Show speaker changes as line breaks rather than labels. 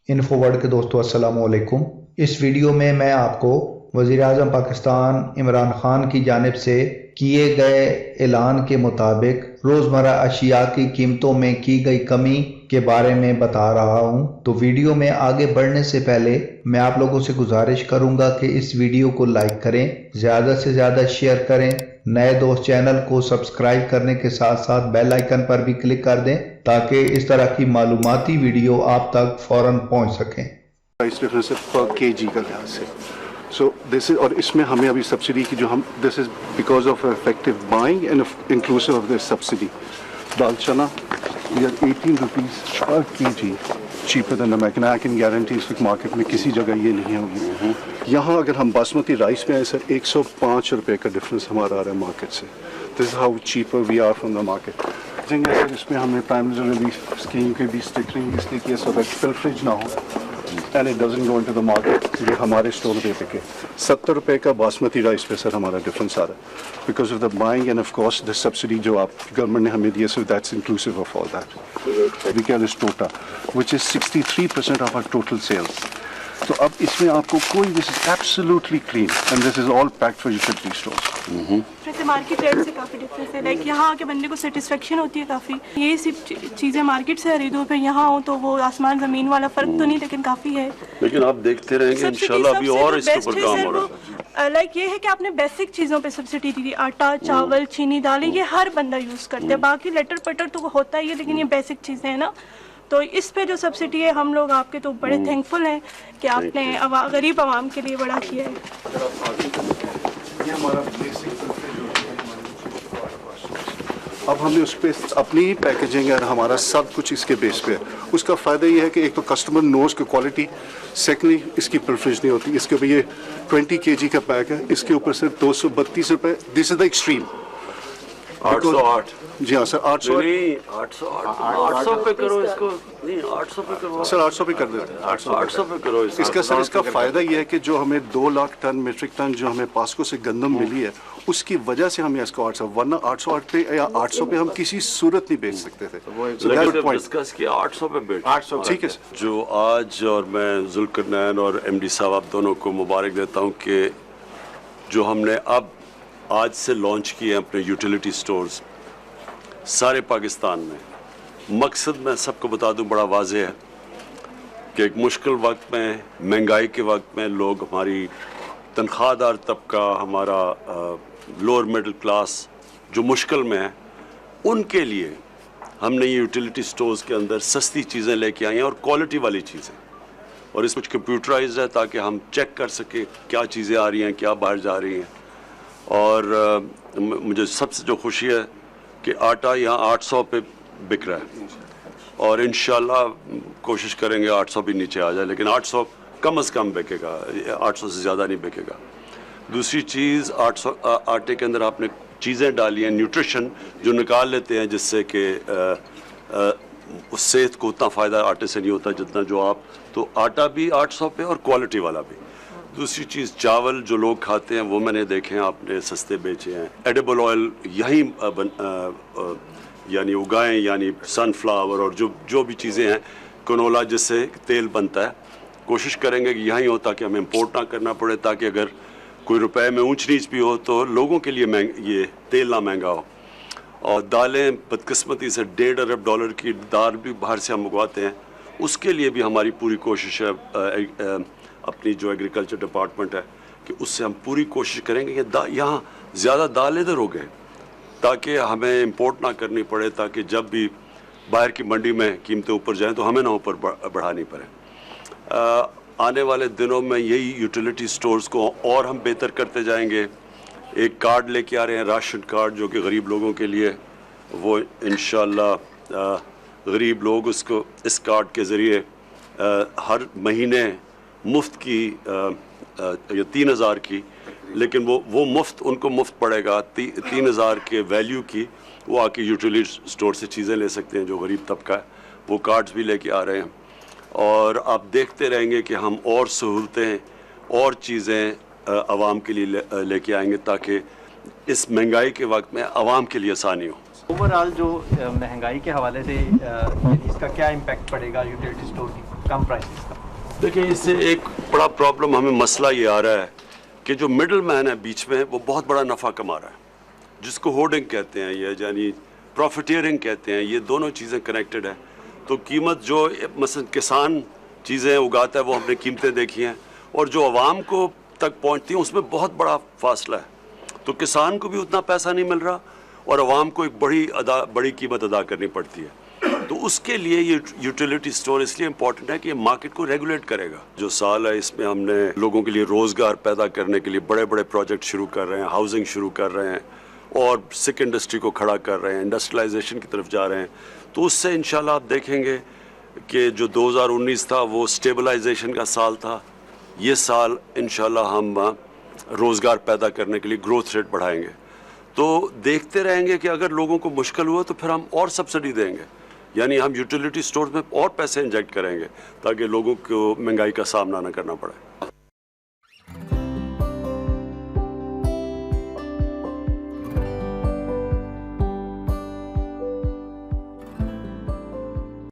Info world के दोस्तों अस्सलाम वालेकुम। इस वीडियो में मैं आपको वज़ीर आज़म पाकिस्तान इमरान खान की जानिब से किए गए ऐलान के मुताबिक रोज़मर्रा अशिया की कीमतों में की गई कमी के बारे में बता रहा हूं। तो वीडियो में आगे बढ़ने से पहले मैं आप लोगों से गुजारिश करूंगा कि इस वीडियो को लाइक करें, ज़्यादा से ज़्यादा शेयर करें, नए दोस्त चैनल को सब्सक्राइब करने के साथ साथ बेल आइकन पर भी क्लिक कर दें ताकि इस तरह की मालूमाती वीडियो आप तक फौरन पहुंच सकें।
प्राइस डिफरेंस है पर केजी का लिहाज से। सो दिस इज, और इसमें हमें अभी सब्सिडी की जो हम this is because of effective buying and inclusive of this subsidy. Dal chana we are 18 rupees per KG cheaper than American. I can guarantee इस वक्त मार्केट में किसी जगह ये नहीं होगी। यहाँ अगर हम बासमती राइस पे आए सर 105 रुपये का डिफरेंस हमारा आ रहा है मार्केट से। This is how cheaper we are from the market. Sir इसमें हमने प्राइम मिनिस्टर रिलीफ स्कीम के भी स्टिकरिंग इसलिए किया सो दैट पिल्फरेज ना हो and it doesn't go into the market. जो हमारे स्टोर पे बिके 70 रुपये का बासमती राइस पे सर हमारा डिफरेंस आ रहा है because of the buying and of course the subsidy जो आप गवर्नमेंट ने हमें दिया। So that's inclusive of all that. We can is total which is 63% of our total sales. तो अब इसमें आपको कोई this is absolutely clean and this is all packed for utility stores.
वैसे मार्केट रेट से काफ़ी डिफरेंस है। Like यहाँ आके बंदे को सेटिस्फेक्शन होती है काफ़ी। ये सिर्फ चीज़ें मार्केट से खरीदो फिर यहाँ हो तो वो आसमान ज़मीन वाला फ़र्क तो नहीं, लेकिन काफ़ी है।
लेकिन आप देखते रहेंगे इंशाल्लाह अभी और इसके ऊपर काम हो रहा है।
लाइक ये है कि आपने बेसिक चीज़ों पे सब्सिडी दी थी, आटा चावल चीनी दालें, ये हर बंदा यूज़ करते हैं। बाकी लेटर पटर तो होता ही है, लेकिन ये बेसिक चीज़ें हैं ना, तो इस पे जो सब्सिडी है हम लोग आपके तो बड़े थैंकफुल हैं कि आपने गरीब आवाम के लिए बड़ा किया है।
अब हमने उस पर अपनी ही पैकेजिंग है, हमारा सब कुछ इसके बेस पे है। उसका फ़ायदा ये है कि एक तो कस्टमर नोज की क्वालिटी, सेकेंडली इसकी प्रेफरेंस नहीं होती। इसके ऊपर ये 20 kg का पैक है, इसके ऊपर से 232 रुपये। This is the extreme
808।
जी हाँ सर 800
नहीं 800 पे करो इसको। नहीं 800 पे करो
सर 800 पे कर देते हैं।
800 पे करो
इसका सर इसका फ़ायदा ये है कि जो हमें 2 लाख टन मीट्रिक टन जो हमें पास्को से गंदम मिली है उसकी वजह से हमें इसको 800, वरना 808 पे या 800 पे हम किसी सूरत नहीं बेच सकते थे।
डिस्कस किया 800 पे बेच
800 ठीक है सर।
जो आज, और मैं जुल्करनैन और एमडी साहब आप दोनों को मुबारक देता हूँ कि जो हमने अब आज से लॉन्च किए हैं अपने यूटिलिटी स्टोर्स सारे पाकिस्तान में। मकसद मैं सबको बता दूं बड़ा वाज़ेह है कि एक मुश्किल वक्त में, महंगाई के वक्त में, लोग हमारी तनख्वाहदार तबका, हमारा लोअर मिडिल क्लास जो मुश्किल में है, उनके लिए हमने ये यूटिलिटी स्टोर्स के अंदर सस्ती चीज़ें लेके आई हैं और क्वालिटी वाली चीज़ें। और इस कुछ कंप्यूटराइज्ड है ताकि हम चेक कर सकें क्या चीज़ें आ रही हैं, क्या बाहर जा रही हैं। और मुझे सबसे जो खुशी है कि आटा यहाँ 800 पे बिक रहा है और इंशाल्लाह कोशिश करेंगे 800 भी नीचे आ जाए, लेकिन 800 कम से कम बिकेगा, 800 से ज़्यादा नहीं बिकेगा। दूसरी चीज़ 800 आटे के अंदर आपने चीज़ें डाली हैं न्यूट्रिशन जो निकाल लेते हैं, जिससे कि उस सेहत को उतना फ़ायदा आटे से नहीं होता जितना जो आप, तो आटा भी 800 पे और क्वालिटी वाला भी। दूसरी चीज़ चावल जो लोग खाते हैं वो मैंने देखे हैं आपने सस्ते बेचे हैं। एडिबल ऑयल यहीं यानी उगाएं, यानी सनफ्लावर और जो भी चीज़ें हैं, कनोला जिससे तेल बनता है, कोशिश करेंगे कि यहीं हो ताकि हमें इम्पोर्ट ना करना पड़े, ताकि अगर कोई रुपए में ऊंच नीच भी हो तो लोगों के लिए ये तेल ना महंगा हो। और दालें बदकिस्मती से $1.5 अरब की दाल भी बाहर से हम मंगवाते हैं, उसके लिए भी हमारी पूरी कोशिश है। अपनी जो एग्रीकल्चर डिपार्टमेंट है कि उससे हम पूरी कोशिश करेंगे कि यहाँ ज़्यादा दाल इधर हो गए ताकि हमें इंपोर्ट ना करनी पड़े, ताकि जब भी बाहर की मंडी में कीमतें ऊपर जाएं तो हमें ना ऊपर बढ़ानी पड़े। आने वाले दिनों में यही यूटिलिटी स्टोर्स को और हम बेहतर करते जाएंगे। एक कार्ड लेके आ रहे हैं, राशन कार्ड, जो कि गरीब लोगों के लिए, वो इंशाल्लाह गरीब लोग उसको इस कार्ड के ज़रिए हर महीने मुफ्त की या 3000 की, लेकिन वो मुफ्त उनको मुफ्त पड़ेगा 3000 के वैल्यू की, वो आके यूटिलिटी स्टोर से चीज़ें ले सकते हैं जो गरीब तबका है। वो कार्ड्स भी लेके आ रहे हैं और आप देखते रहेंगे कि हम और सहूलतें और चीज़ें आवाम के लिए लेके आएंगे ताकि इस महंगाई के वक्त में आवाम के लिए आसानी हो।
ओवरऑल जो महंगाई के हवाले से इसका क्या इम्पैक्ट पड़ेगा यूटिलिटी स्टोर की? कम प्राइसेस का?
देखिए, इससे एक बड़ा प्रॉब्लम हमें मसला ये आ रहा है कि जो मिडल मैन है बीच में, वो बहुत बड़ा नफ़ा कमा रहा है, जिसको होर्डिंग कहते हैं ये, यानी प्रॉफिटियरिंग कहते हैं। ये दोनों चीज़ें कनेक्टेड है। तो कीमत जो मसलन किसान चीज़ें उगाता है वो हमने कीमतें देखी हैं, और जो आवाम को तक पहुंचती हैं उसमें बहुत बड़ा फासला है। तो किसान को भी उतना पैसा नहीं मिल रहा और आवाम को एक बड़ी कीमत अदा करनी पड़ती है। तो उसके लिए ये यूटिलिटी स्टोर इसलिए इम्पोर्टेंट है कि ये मार्केट को रेगुलेट करेगा। जो साल है इसमें हमने लोगों के लिए रोज़गार पैदा करने के लिए बड़े बड़े प्रोजेक्ट शुरू कर रहे हैं, हाउसिंग शुरू कर रहे हैं और सिक इंडस्ट्री को खड़ा कर रहे हैं, इंडस्ट्रियलाइजेशन की तरफ जा रहे हैं। तो उससे इंशाल्लाह आप देखेंगे कि जो 2019 था वो स्टेबलाइजेशन का साल था। ये साल इंशाल्लाह हम रोज़गार पैदा करने के लिए ग्रोथ रेट बढ़ाएंगे। तो देखते रहेंगे कि अगर लोगों को मुश्किल हुआ तो फिर हम और सब्सिडी देंगे, यानी हम यूटिलिटी स्टोर में और पैसे इंजेक्ट करेंगे ताकि लोगों को महंगाई का सामना न करना पड़े।